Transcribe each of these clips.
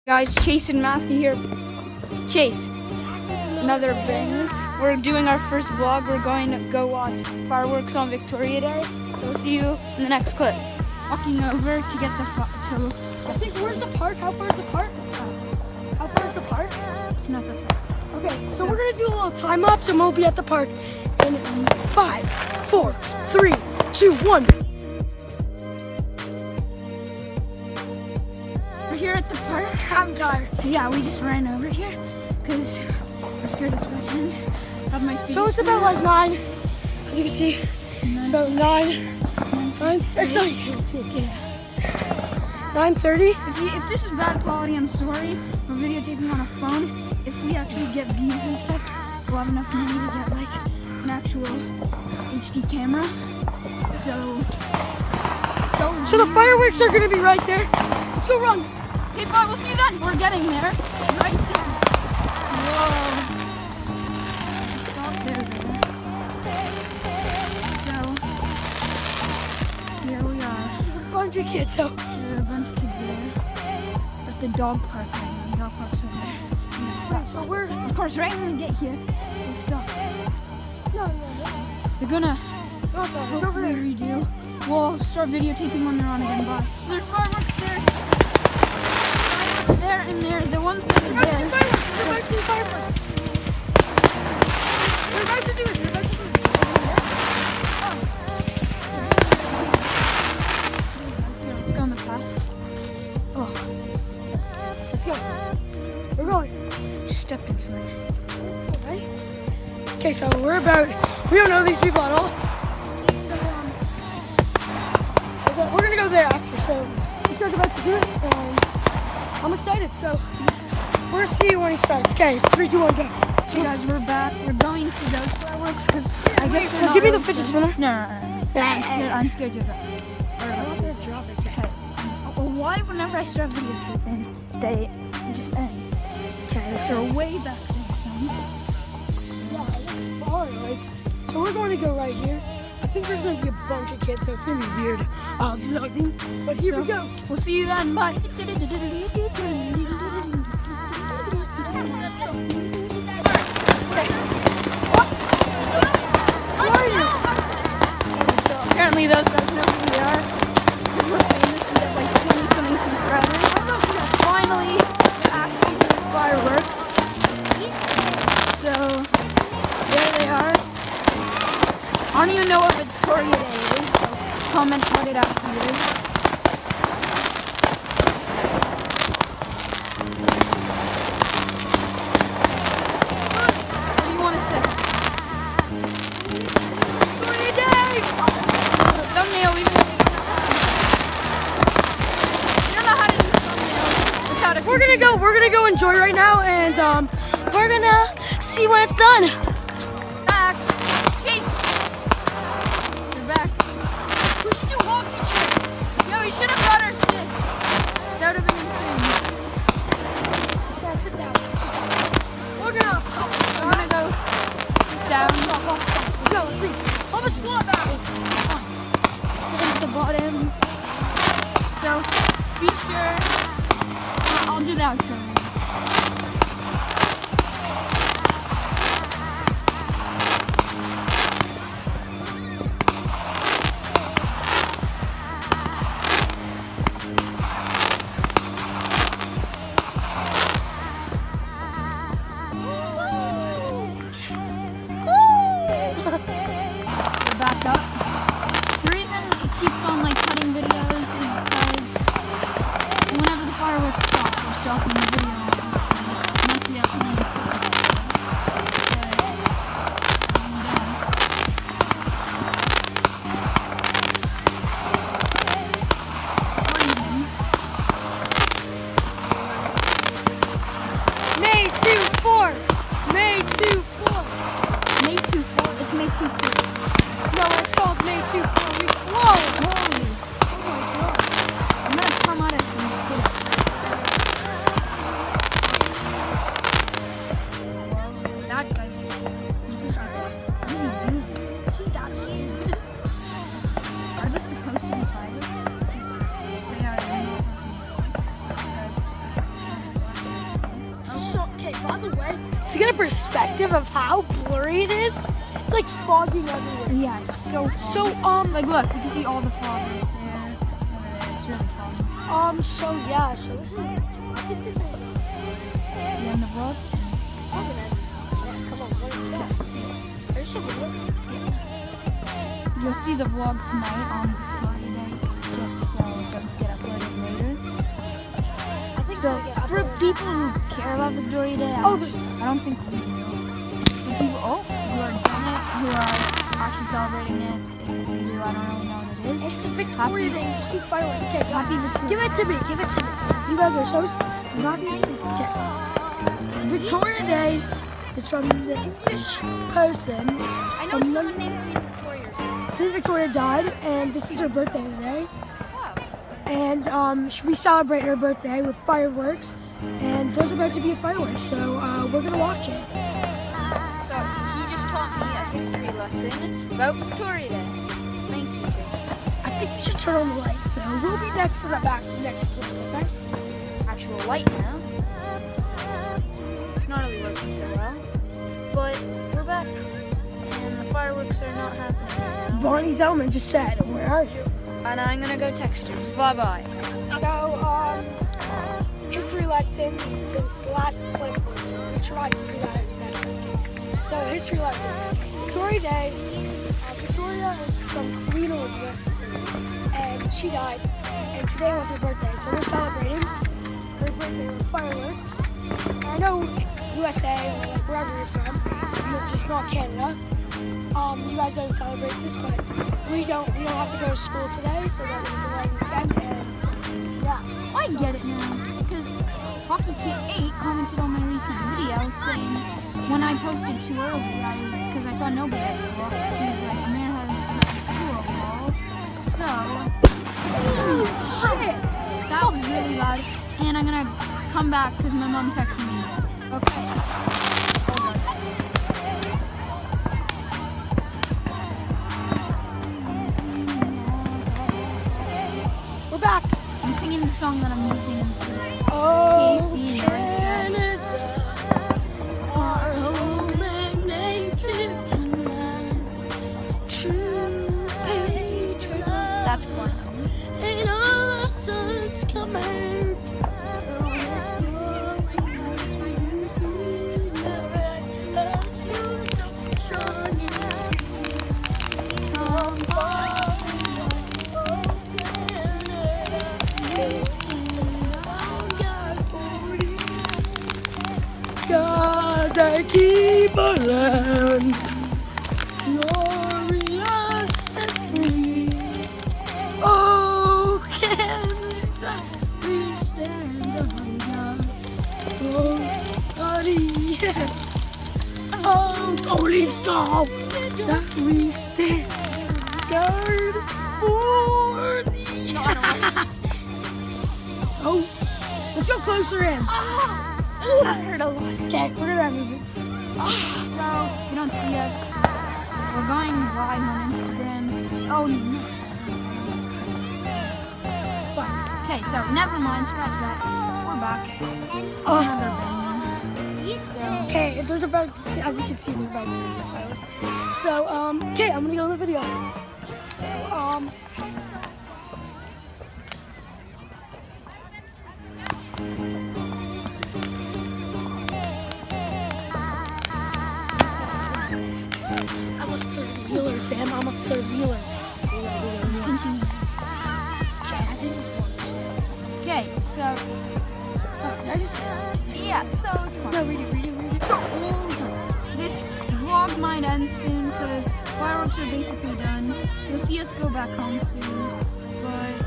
Guys, Chase and Matthew here. Chase, another banger. We're doing our first vlog. We're going to go watch fireworks on Victoria Day. So we'll see you in the next clip. Walking over to get the I think, where's the park? How far is the park? How far is the park? It's not that far. Okay, so we're gonna do a little time lapse and we'll be at the park in 5, 4, 3, 2, 1. We're here at the park. I'm tired. Yeah, we just ran over here because we're scared it's going to end. Have my feet. So it's about like 9, as you can see. It's about 9. It's like 9:30. If this is bad quality, I'm sorry. We're videotaping on a phone. If we actually get views and stuff, we'll have enough money to get like an actual HD camera. So the fireworks are gonna be right there. Let's go run. Okay, bye. We'll see you then. We're getting there. It's right there. Whoa. Stop there. So here we are. A bunch of kids. So there are a bunch of kids there. At the dog park right now. The dog park's over there. yeah, so we're Of course, right when we get here, we'll stop. no. They're gonna It's over hopefully there. redo. We'll start videotaping when they're on again. Bye. There's fireworks there. Fireworks there and there. The ones that are there. We're about to do fireworks. We're about to do it. We're about to do it. Let's go on the path. Oh, Let's go. We're going. just stepped inside. Ready? Okay, so we don't know these people at all. So we're gonna go there after. So he's about to do it, and I'm excited. So we're gonna see when he starts. Okay, 3, 2, 1, go. So guys, we're back. We're going to those fireworks because I guess they're not Give me the really fidget fun. spinner. No. I'm scared to drop. Drop it. Okay. Well, why whenever I start videotaping, they just end? Okay, So way back there. So we're going to go right here. I think there's going to be a bunch of kids, so it's going to be weird vlogging. But here we go. We'll see you then. Bye. Apparently those guys know who we are. We're famous. We have like 20-something subscribers. Finally, we're actually doing fireworks. So, there they are. I don't even know what Victoria Day is, so comment what it actually is. What do you want to say? Victoria Day! Thumbnail, even though we don't know how to do thumbnails without a computer. We're gonna go enjoy right now, and we're gonna see when it's done. Back. Chase. You're back. We should do hockey tricks. Yo, we should have brought our sticks. That would have been insane. Yeah, sit down. We're gonna pop. I'm gonna go down. Let's go. Let's see. Pop a squat battle. Sit at the bottom. So, be sure. I'll do the outro. Back up. The reason it keeps on like cutting videos is because whenever the fireworks stop, we're stopping the video obviously. Unless we have something important. May 2-4. May 2-4. May 2-4. It's May 2-2. No, it's called May 2-4. Whoa! Holy. Oh my god. I'm gonna come out of some kids. That guy's. What is he doing? See, that's stupid. Are they supposed to be fireworks? They are not. This guy's by the way, to get a perspective of how blurry it is, it's like fogging everywhere. Yeah, it's so like look, you can see all the fog right there. It's really foggy. So yeah, so this is, I think this is, You end the vlog? come on, what is that? There's a vlog. You'll see the vlog tonight on Victoria Day, just so it doesn't get uploaded later. I think So for people who care about Victoria Day, I don't think we will. The people who are doing it, who are actually celebrating it, if you do, I don't really know what it is. It's a Victoria Day, just do fireworks. Okay, Happy Victoria. give it to me. You guys are so obviously okay. Victoria Day is from the English person. I know someone named Queen Victoria or something. Queen Victoria died, and this is her birthday today. Wow. And we celebrate her birthday with fireworks, and there's about to be a fireworks, so we're gonna watch it. So he just taught me a history lesson about Victoria Day. Thank you, Jason. I think we should turn on the lights, so we'll be next to the back next clip, okay? Actual light now. So it's not really working so well. But we're back. And the fireworks are not happening right now. Barney Zellman just said, "Where are you?" And I'm gonna go text her. Bye-bye. So, history lesson, since the last clip was, we tried to do that in the next week. So, history lesson. Victoria Day, Victoria is from Queen Elizabeth, and she died, and today was her birthday, so we're celebrating her birthday with fireworks. I know USA, or like wherever you're from, it's just not Canada. You guys don't celebrate this, but we don't have to go to school today, so that was a long weekend, and yeah. I get it now. Because Hockey Kid 8 commented on my recent video saying when I posted too early, because I thought nobody had school, he was like, Amir had school, lol. So, Shit! that was really loud. And I'm gonna come back because my mom texted me. Okay. We're back. I'm singing the song that I'm using in this video. Oh, Casey and Canada, our home and native land, true patriot, That's one. in all our sons command. God, they keep our land glorious and free. Oh, Canada, we stand under. Oh, buddy, yeah. Oh, holy star, that we stand guard for thee. Oh, let's go closer in. That hurt a lot. Okay, we're gonna move it. So, you don't see us. We're going live on Instagram. Oh, no. Fine. Okay, so never mind. Scratch that. We're back. Another bang. So, Okay, there's about, as you can see, there's about 2 files. So, okay, I'm gonna go in the video. So, I'm a third wheeler, fam. I'm a third wheeler. continue. Okay, so, Did I just say that? yeah, so it's fine. No, read it. So, this vlog might end soon because fireworks are basically done. You'll see us go back home soon, but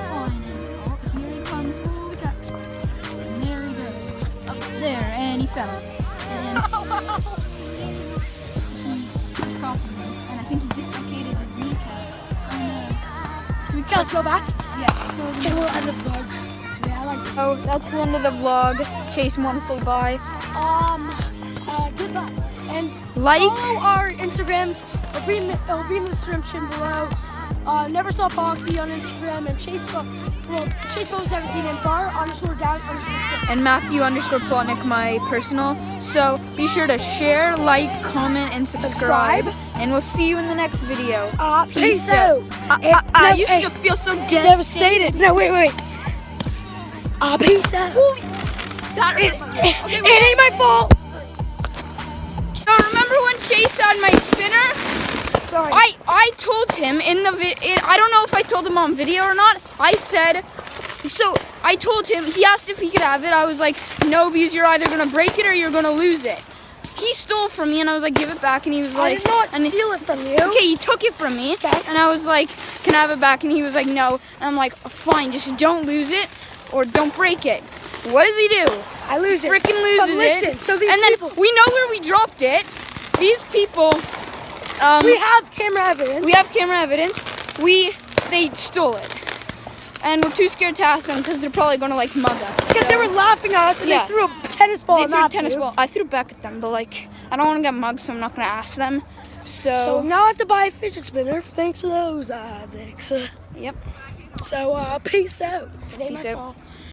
fine. Oh, here he comes. Holy crap. And there he goes. Up there, and he fell. And he's coughing, and I think he dislocated his kneecap. Okay, let's go back. Yeah, so Okay, we'll end the vlog. Yeah, I like this. oh, that's the end of the vlog. Chase, want to say bye? Goodbye. And Like. follow our Instagrams. It'll be in the description below. Never Stop Hockey on Instagram and Chase 17 and bar_down_. and Matthew_Plotnick my personal. So be sure to share, like, comment, and subscribe. And we'll see you in the next video. Peace out. I used to feel so devastated. No, wait. Peace out. It ain't my fault. Now, remember when Chase had my spinner? Sorry. I told him in the I don't know if I told him on video or not. I told him, he asked if he could have it. I was like, no, because you're either gonna break it or you're gonna lose it. He stole it from me, and I was like, give it back, and he was like, I did not steal it from you. Okay, he took it from me, okay. And I was like, can I have it back? And he was like, no. And I'm like, fine, just don't lose it or don't break it. What does he do? I lose it. Freaking loses it. So these and then people, we know where we dropped it. These people, we have camera evidence. They stole it. And we're too scared to ask them because they're probably going to like mug us. Because they were laughing at us and they threw a tennis ball at Matthew. Tennis ball. I threw it back at them, but like, I don't want to get mugged, so I'm not going to ask them. So now I have to buy a fidget spinner thanks to those dicks. Yep. So peace out. Peace out.